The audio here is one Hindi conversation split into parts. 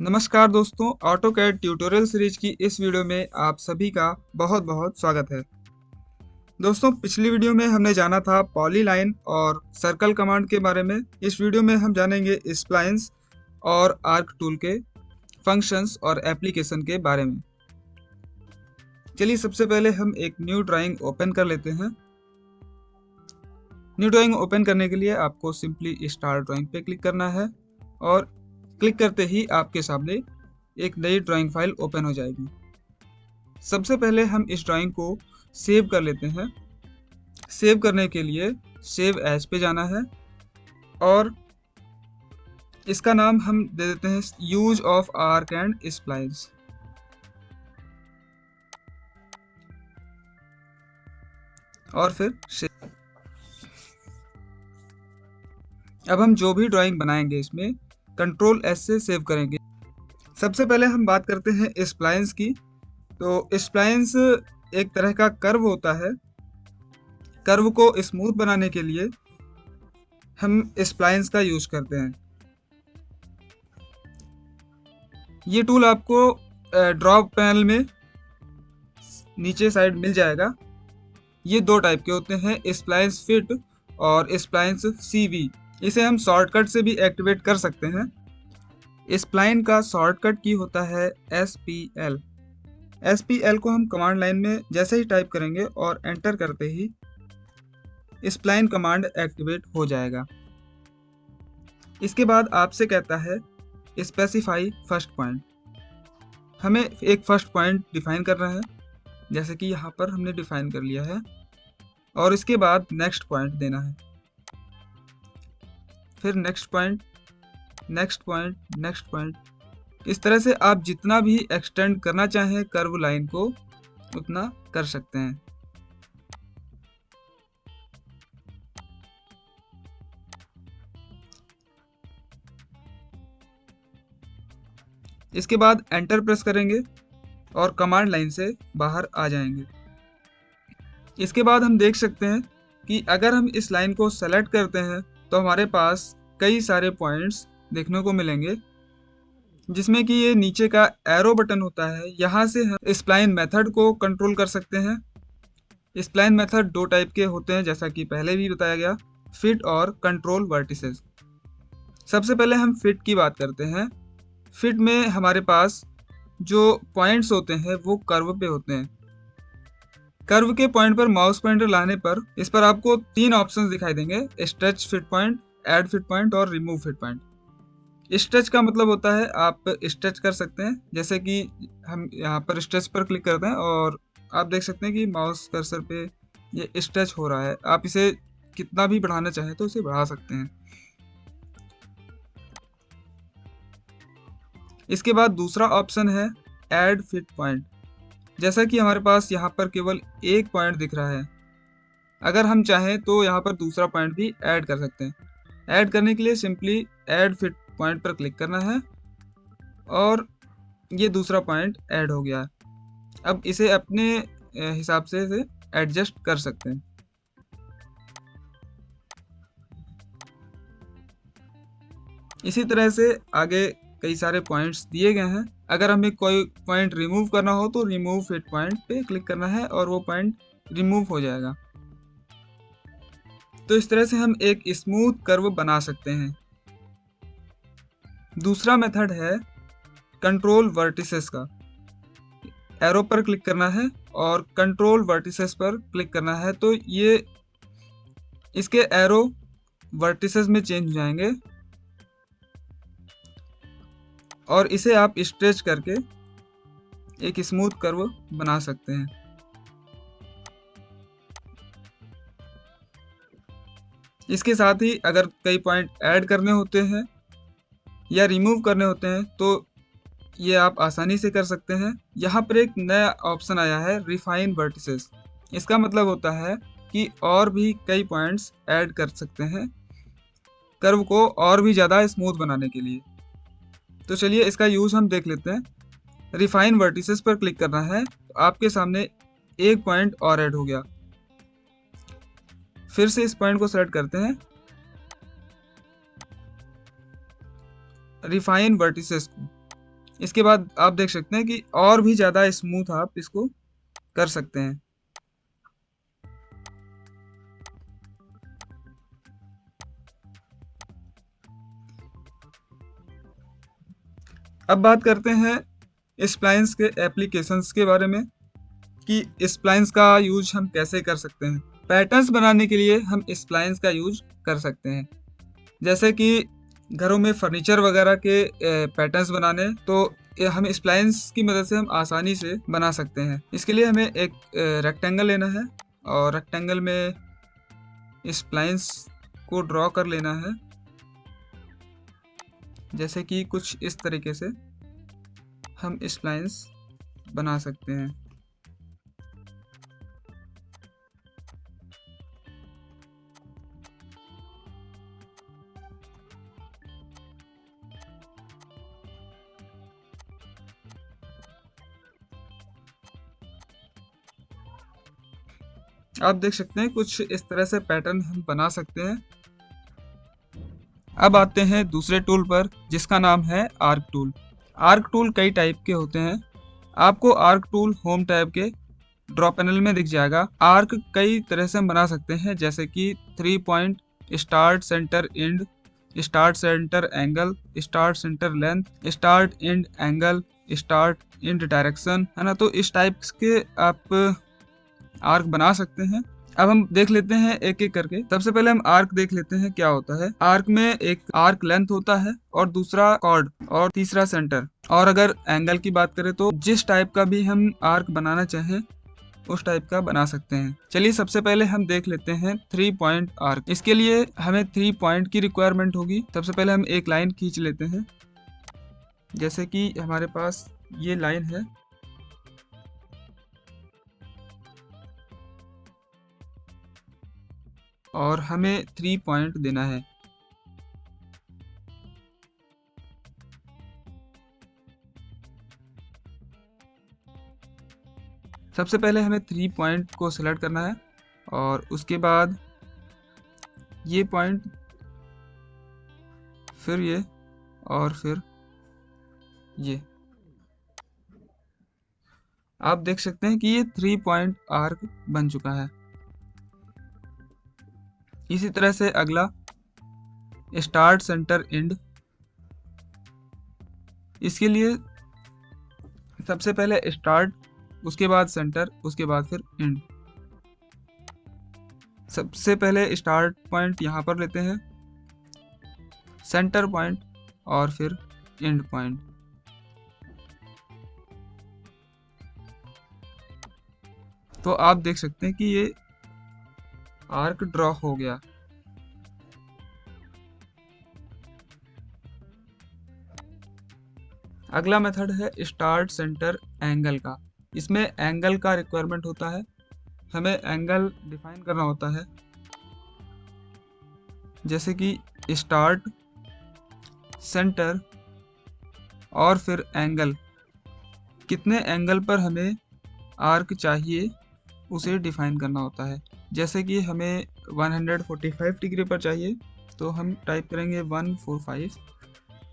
नमस्कार दोस्तों, ऑटोकैड ट्यूटोरियल सीरीज की इस वीडियो में आप सभी का बहुत बहुत स्वागत है। दोस्तों, पिछली वीडियो में हमने जाना था पॉलीलाइन और सर्कल कमांड के बारे में। इस वीडियो में हम जानेंगे स्प्लाइन्स और आर्क टूल के फंक्शंस और एप्लीकेशन के बारे में। चलिए सबसे पहले हम एक न्यू ड्राइंग ओपन कर लेते हैं। न्यू ड्राइंग ओपन करने के लिए आपको सिंपली स्टार्ट ड्राइंग पे क्लिक करना है और क्लिक करते ही आपके सामने एक नई ड्राइंग फाइल ओपन हो जाएगी। सबसे पहले हम इस ड्राइंग को सेव कर लेते हैं। सेव करने के लिए सेव एज पे जाना है और इसका नाम हम दे देते हैं use of arc and splines. और फिर सेव। अब हम जो भी ड्राइंग बनाएंगे इसमें कंट्रोल एस से सेव करेंगे। सबसे पहले हम बात करते हैं स्प्लाइन्स की। तो स्प्लाइन्स एक तरह का कर्व होता है। कर्व को स्मूथ बनाने के लिए हम स्प्लाइन्स का यूज करते हैं। ये टूल आपको ड्रॉप पैनल में नीचे साइड मिल जाएगा। ये दो टाइप के होते हैं, स्प्लाइन्स फिट और स्प्लाइन्स CV। इसे हम शॉर्टकट से भी एक्टिवेट कर सकते हैं। स्प्लाइन का शॉर्टकट की होता है SPL। SPL को हम कमांड लाइन में जैसे ही टाइप करेंगे और एंटर करते ही स्प्लाइन कमांड एक्टिवेट हो जाएगा। इसके बाद आपसे कहता है स्पेसिफाई फर्स्ट पॉइंट। हमें एक फर्स्ट पॉइंट डिफाइन करना है, जैसे कि यहाँ पर हमने डिफाइन कर लिया है, और इसके बाद नेक्स्ट पॉइंट देना है, फिर next point, next point, next point. इस तरह से आप जितना भी एक्सटेंड करना चाहें कर्व लाइन को उतना कर सकते हैं। इसके बाद एंटर प्रेस करेंगे और कमांड लाइन से बाहर आ जाएंगे। इसके बाद हम देख सकते हैं कि अगर हम इस लाइन को सेलेक्ट करते हैं तो हमारे पास कई सारे पॉइंट्स देखने को मिलेंगे, जिसमें कि ये नीचे का एरो बटन होता है। यहाँ से हम स्प्लाइन मेथड को कंट्रोल कर सकते हैं। स्प्लाइन मेथड दो टाइप के होते हैं, जैसा कि पहले भी बताया गया, फिट और कंट्रोल वर्टिसेस। सबसे पहले हम फिट की बात करते हैं। फिट में हमारे पास जो पॉइंट्स होते हैं वो कर्व पे होते हैं। कर्व के पॉइंट पर माउस पॉइंटर लाने पर इस पर आपको तीन ऑप्शंस दिखाई देंगे, stretch fit point, add fit point और रिमूव फिट पॉइंट। स्ट्रेच का मतलब होता है आप स्ट्रेच कर सकते हैं, जैसे कि हम यहाँ पर स्ट्रेच पर क्लिक करते हैं और आप देख सकते हैं कि माउस कर्सर पे ये स्ट्रेच हो रहा है। आप इसे कितना भी बढ़ाना चाहें तो इसे बढ़ा सकते हैं। इसके बाद दूसरा ऑप्शन है ऐड फिट पॉइंट। जैसा कि हमारे पास यहाँ पर केवल एक पॉइंट दिख रहा है, अगर हम चाहें तो यहाँ पर दूसरा पॉइंट भी ऐड कर सकते हैं। ऐड करने के लिए सिंपली ऐड फिट पॉइंट पर क्लिक करना है और ये दूसरा पॉइंट ऐड हो गया। अब इसे अपने हिसाब से इसे एडजस्ट कर सकते हैं। इसी तरह से आगे कई सारे पॉइंट्स दिए गए हैं। अगर हमें कोई पॉइंट रिमूव करना हो तो रिमूव फिट पॉइंट पे क्लिक करना है और वो पॉइंट रिमूव हो जाएगा। तो इस तरह से हम एक स्मूथ कर्व बना सकते हैं। दूसरा मेथड है कंट्रोल वर्टिसेस का। एरो पर क्लिक करना है और कंट्रोल वर्टिसेस पर क्लिक करना है, तो ये इसके एरो वर्टिसेस में चेंज हो जाएंगे और इसे आप स्ट्रेच करके एक स्मूथ कर्व बना सकते हैं। इसके साथ ही अगर कई पॉइंट ऐड करने होते हैं या रिमूव करने होते हैं तो ये आप आसानी से कर सकते हैं। यहाँ पर एक नया ऑप्शन आया है रिफाइन वर्टिसेस। इसका मतलब होता है कि और भी कई पॉइंट्स ऐड कर सकते हैं कर्व को और भी ज़्यादा स्मूथ बनाने के लिए। तो चलिए इसका यूज़ हम देख लेते हैं। रिफाइन वर्टिसेस पर क्लिक करना है तो आपके सामने एक पॉइंट और ऐड हो गया। फिर से इस पॉइंट को सेलेक्ट करते हैं, रिफाइन वर्टिसेस को, इसके बाद आप देख सकते हैं कि और भी ज़्यादा स्मूथ आप इसको कर सकते हैं। अब बात करते हैं स्प्लाइंस के एप्लीकेशंस के बारे में कि स्प्लाइंस का यूज हम कैसे कर सकते हैं। पैटर्न्स बनाने के लिए हम स्प्लाइंस का यूज कर सकते हैं, जैसे कि घरों में फर्नीचर वगैरह के पैटर्न्स बनाने, तो हम स्प्लाइंस की मदद से हम आसानी से बना सकते हैं। इसके लिए हमें एक रेक्टेंगल लेना है और रेक्टेंगल में स्प्लाइंस को ड्रॉ कर लेना है, जैसे कि कुछ इस तरीके से हम स्प्लाइंस बना सकते हैं। आप देख सकते हैं कुछ इस तरह से पैटर्न हम बना सकते हैं। अब आते हैं दूसरे टूल पर, जिसका नाम है आर्क टूल। आर्क टूल कई टाइप के होते हैं। आपको आर्क टूल होम टैब के ड्रॉ पैनल में दिख जाएगा। आर्क कई तरह से हम बना सकते हैं, जैसे कि 3 point, start, centre, and, start, centre, angle, start, centre, length, start, and, angle, start, and, direction, है ना। तो इस टाइप के आप आर्क बना सकते हैं। अब हम देख लेते हैं एक एक करके। सबसे पहले हम आर्क देख लेते हैं क्या होता है। आर्क में एक आर्क लेंथ होता है और दूसरा कॉर्ड और तीसरा सेंटर। और अगर एंगल की बात करें तो जिस टाइप का भी हम आर्क बनाना चाहें उस टाइप का बना सकते हैं। चलिए सबसे पहले हम देख लेते हैं 3 पॉइंट आर्क। इसके लिए हमें 3 पॉइंट की रिक्वायरमेंट होगी। सबसे पहले हम एक लाइन खींच लेते हैं, जैसे कि हमारे पास ये लाइन है। और हमें 3 पॉइंट देना है। सबसे पहले हमें 3 पॉइंट को सिलेक्ट करना है और उसके बाद ये पॉइंट, फिर ये और फिर ये। आप देख सकते हैं कि ये 3 पॉइंट आर्क बन चुका है। इसी तरह से अगला स्टार्ट, सेंटर, एंड। इसके लिए सबसे पहले स्टार्ट, उसके बाद सेंटर, उसके बाद फिर एंड। सबसे पहले स्टार्ट पॉइंट यहाँ पर लेते हैं, सेंटर पॉइंट और फिर एंड पॉइंट। तो आप देख सकते हैं कि ये आर्क ड्रॉ हो गया। अगला मेथड है स्टार्ट, सेंटर, एंगल का। इसमें एंगल का रिक्वायरमेंट होता है। हमें एंगल डिफाइन करना होता है, जैसे कि स्टार्ट, सेंटर और फिर एंगल। कितने एंगल पर हमें आर्क चाहिए उसे डिफाइन करना होता है। जैसे कि हमें 145 डिग्री पर चाहिए तो हम टाइप करेंगे 145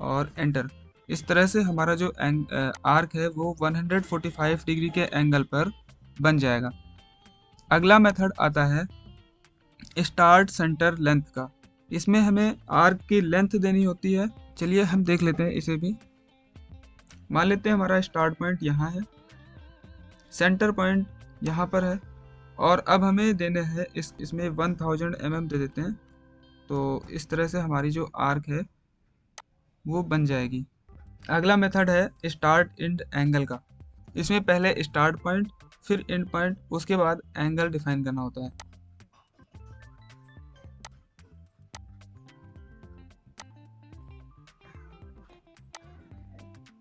और एंटर। इस तरह से हमारा जो आर्क है वो 145 डिग्री के एंगल पर बन जाएगा। अगला मेथड आता है स्टार्ट, सेंटर, लेंथ का। इसमें हमें आर्क की लेंथ देनी होती है। चलिए हम देख लेते हैं इसे भी। मान लेते हैं हमारा स्टार्ट पॉइंट यहाँ है, सेंटर पॉइंट यहाँ पर है और अब हमें देने हैं इसमें 1000 mm दे देते हैं। तो इस तरह से हमारी जो आर्क है वो बन जाएगी। अगला मेथड है स्टार्ट, एंड, एंगल का। इसमें पहले स्टार्ट पॉइंट, फिर एंड पॉइंट, उसके बाद एंगल डिफाइन करना होता है।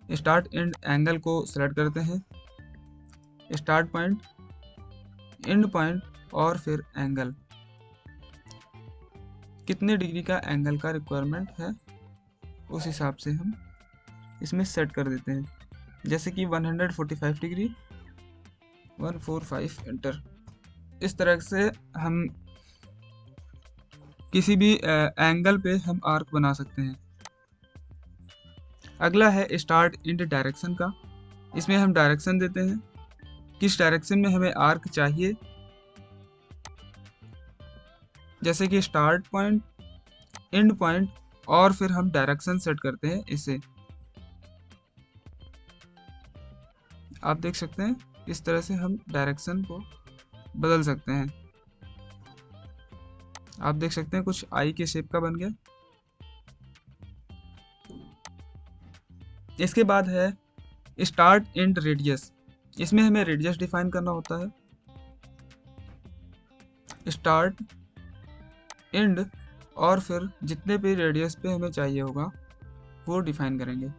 स्टार्ट, एंड, एंगल को सिलेक्ट करते हैं, स्टार्ट पॉइंट, एंड पॉइंट और फिर एंगल। कितने डिग्री का एंगल का रिक्वायरमेंट है उस हिसाब से हम इसमें सेट कर देते हैं, जैसे कि 145 डिग्री, 145 एंटर। इस तरह से हम किसी भी एंगल पे हम आर्क बना सकते हैं। अगला है स्टार्ट इंड डायरेक्शन का। इसमें हम डायरेक्शन देते हैं, किस डायरेक्शन में हमें आर्क चाहिए, जैसे कि स्टार्ट पॉइंट, एंड पॉइंट, और फिर हम डायरेक्शन सेट करते हैं इसे। आप देख सकते हैं इस तरह से हम डायरेक्शन को बदल सकते हैं। आप देख सकते हैं कुछ आई के शेप का बन गया। इसके बाद है स्टार्ट एंड रेडियस। इसमें हमें रेडियस डिफाइन करना होता है। स्टार्ट, एंड, और फिर जितने भी रेडियस पे हमें चाहिए होगा वो डिफाइन करेंगे।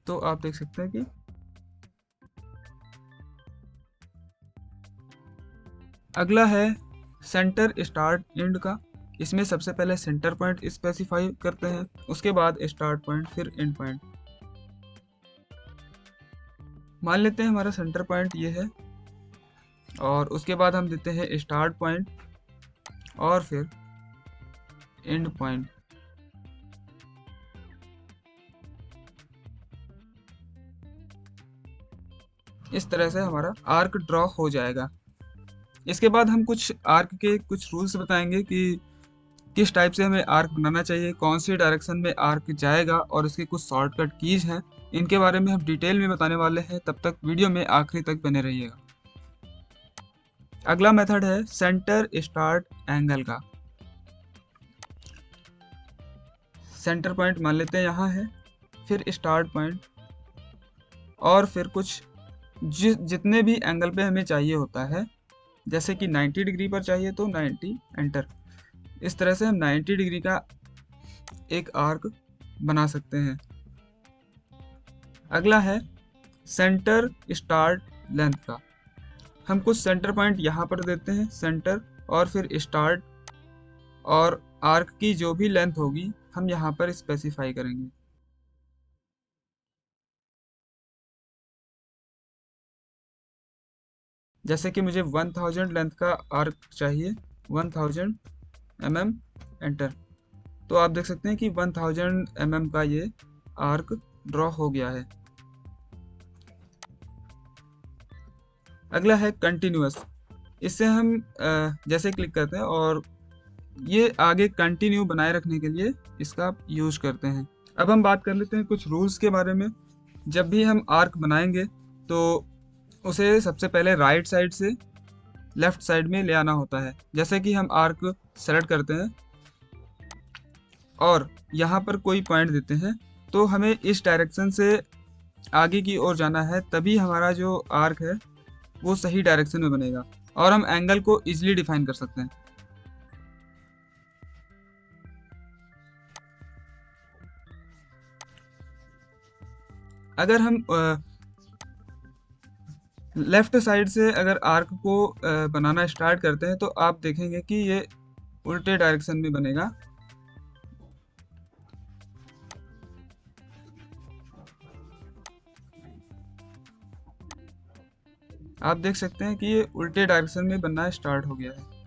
तो आप देख सकते हैं कि अगला है सेंटर स्टार्ट एंड का। इसमें सबसे पहले सेंटर पॉइंट स्पेसिफाई करते हैं, उसके बाद स्टार्ट पॉइंट, फिर एंड पॉइंट। मान लेते हैं हमारा सेंटर पॉइंट ये है, और उसके बाद हम देते हैं स्टार्ट पॉइंट और फिर एंड पॉइंट। इस तरह से हमारा आर्क ड्रॉ हो जाएगा। इसके बाद हम कुछ आर्क के कुछ रूल्स बताएंगे कि किस टाइप से हमें आर्क बनाना चाहिए, कौन सी डायरेक्शन में आर्क जाएगा, और इसके कुछ शॉर्टकट कीज हैं। इनके बारे में हम डिटेल में बताने वाले हैं, तब तक वीडियो में आखिरी तक बने रहिएगा। अगला मेथड है सेंटर स्टार्ट एंगल का। सेंटर पॉइंट मान लेते हैं यहाँ है, फिर स्टार्ट पॉइंट, और फिर कुछ जितने भी एंगल पे हमें चाहिए होता है, जैसे कि 90 डिग्री पर चाहिए तो 90 एंटर। इस तरह से हम 90 डिग्री का एक आर्क बना सकते हैं। अगला है सेंटर स्टार्ट लेंथ का। हम कुछ सेंटर पॉइंट यहाँ पर देते हैं, सेंटर, और फिर स्टार्ट, और आर्क की जो भी लेंथ होगी हम यहाँ पर स्पेसिफाई करेंगे। जैसे कि मुझे 1000 लेंथ का आर्क चाहिए, 1000 mm एंटर। तो आप देख सकते हैं कि 1000 mm का ये आर्क ड्रॉ हो गया है। अगला है कंटिन्यूअस। इससे हम जैसे क्लिक करते हैं और ये आगे कंटिन्यू बनाए रखने के लिए इसका यूज करते हैं। अब हम बात कर लेते हैं कुछ रूल्स के बारे में। जब भी हम आर्क बनाएंगे तो उसे सबसे पहले राइट साइड से लेफ्ट साइड में ले आना होता है। जैसे कि हम आर्क सेलेक्ट करते हैं और यहाँ पर कोई पॉइंट देते हैं, तो हमें इस डायरेक्शन से आगे की ओर जाना है, तभी हमारा जो आर्क है वो सही डायरेक्शन में बनेगा, और हम एंगल को इजीली डिफाइन कर सकते हैं। अगर हम लेफ्ट साइड से अगर आर्क को बनाना स्टार्ट करते हैं तो आप देखेंगे कि ये उल्टे डायरेक्शन में बनेगा। आप देख सकते हैं कि ये उल्टे डायरेक्शन में बनना स्टार्ट हो गया है।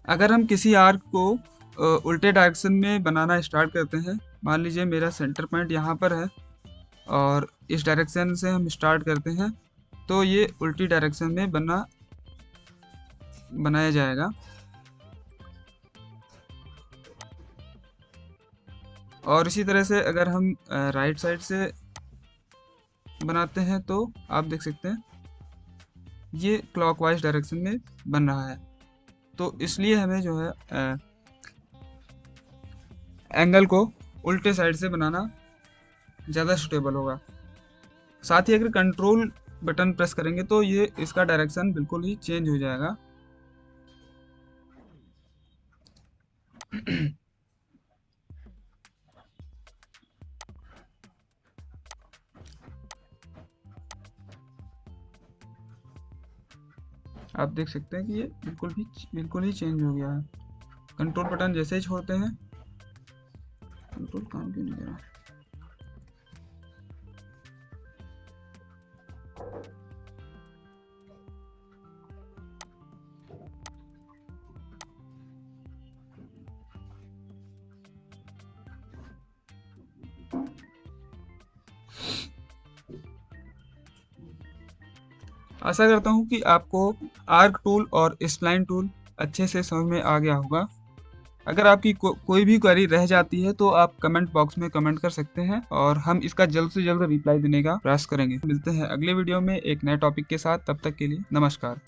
अगर हम किसी आर्क को उल्टे डायरेक्शन में बनाना स्टार्ट करते हैं, मान लीजिए मेरा सेंटर पॉइंट यहाँ पर है और इस डायरेक्शन से हम स्टार्ट करते हैं, तो ये उल्टी डायरेक्शन में बनाया जाएगा। और इसी तरह से अगर हम राइट साइड से बनाते हैं तो आप देख सकते हैं ये क्लॉकवाइज डायरेक्शन में बन रहा है। तो इसलिए हमें जो है एंगल को उल्टे साइड से बनाना ज़्यादा सूटेबल होगा। साथ ही अगर कंट्रोल बटन प्रेस करेंगे तो ये इसका डायरेक्शन बिल्कुल ही चेंज हो जाएगा। आप देख सकते हैं कि ये बिल्कुल ही चेंज हो गया है। कंट्रोल बटन जैसे ही छोड़ते हैं, कंट्रोल काम क्यों नहीं कर रहा? आशा करता हूँ कि आपको आर्क टूल और स्प्लाइन टूल अच्छे से समझ में आ गया होगा। अगर आपकी कोई भी क्वेरी रह जाती है तो आप कमेंट बॉक्स में कमेंट कर सकते हैं और हम इसका जल्द से जल्द रिप्लाई देने का प्रयास करेंगे। मिलते हैं अगले वीडियो में एक नए टॉपिक के साथ। तब तक के लिए नमस्कार।